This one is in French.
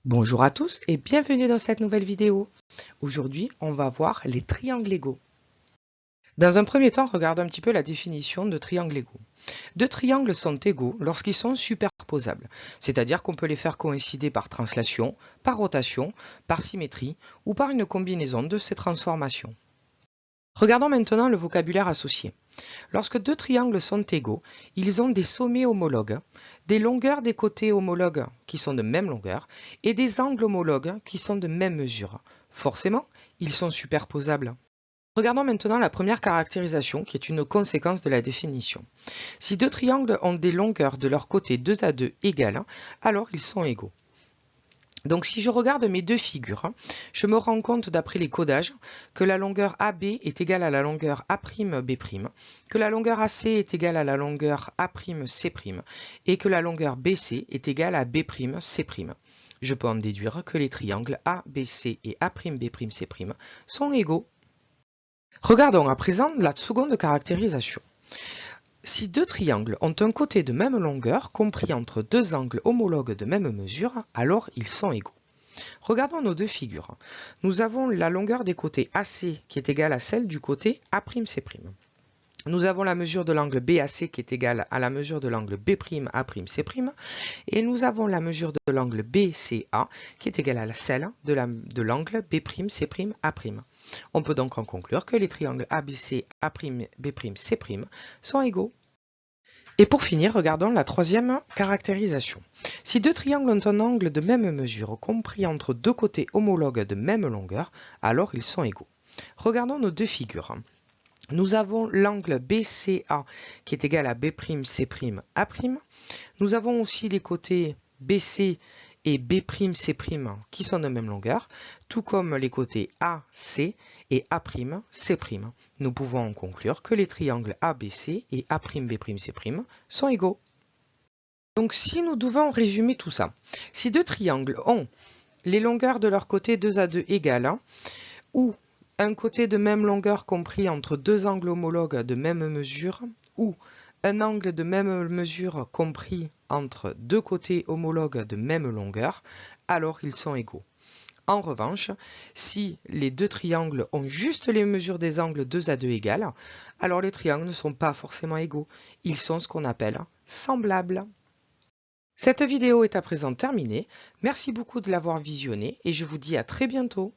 Bonjour à tous et bienvenue dans cette nouvelle vidéo. Aujourd'hui, on va voir les triangles égaux. Dans un premier temps, regardons un petit peu la définition de triangles égaux. Deux triangles sont égaux lorsqu'ils sont superposables, c'est-à-dire qu'on peut les faire coïncider par translation, par rotation, par symétrie ou par une combinaison de ces transformations. Regardons maintenant le vocabulaire associé. Lorsque deux triangles sont égaux, ils ont des sommets homologues, des longueurs des côtés homologues qui sont de même longueur et des angles homologues qui sont de même mesure. Forcément, ils sont superposables. Regardons maintenant la première caractérisation qui est une conséquence de la définition. Si deux triangles ont des longueurs de leur côté 2 à 2 égales, alors ils sont égaux. Donc si je regarde mes deux figures, je me rends compte d'après les codages que la longueur AB est égale à la longueur A'B', que la longueur AC est égale à la longueur A'C', et que la longueur BC est égale à B'C'. Je peux en déduire que les triangles ABC et A'B'C' sont égaux. Regardons à présent la seconde caractérisation. Si deux triangles ont un côté de même longueur compris entre deux angles homologues de même mesure, alors ils sont égaux. Regardons nos deux figures. Nous avons la longueur des côtés AC qui est égale à celle du côté A'C'. Nous avons la mesure de l'angle BAC qui est égale à la mesure de l'angle B'A'C'. Et nous avons la mesure de l'angle BCA qui est égale à celle de l'angle B'C'. On peut donc en conclure que les triangles ABC, A'B'C' sont égaux. Et pour finir, regardons la troisième caractérisation. Si deux triangles ont un angle de même mesure compris entre deux côtés homologues de même longueur, alors ils sont égaux. Regardons nos deux figures. Nous avons l'angle BCA qui est égal à B'C', A'. Nous avons aussi les côtés BC et B'C' qui sont de même longueur, tout comme les côtés AC et A'C'. Nous pouvons en conclure que les triangles ABC et A'B'C' sont égaux. Donc si nous devons résumer tout ça, si deux triangles ont les longueurs de leur côté 2 à 2 égales, ou un côté de même longueur compris entre deux angles homologues de même mesure, ou un angle de même mesure compris entre deux côtés homologues de même longueur, alors ils sont égaux. En revanche, si les deux triangles ont juste les mesures des angles 2 à 2 égales, alors les triangles ne sont pas forcément égaux. Ils sont ce qu'on appelle semblables. Cette vidéo est à présent terminée. Merci beaucoup de l'avoir visionnée et je vous dis à très bientôt.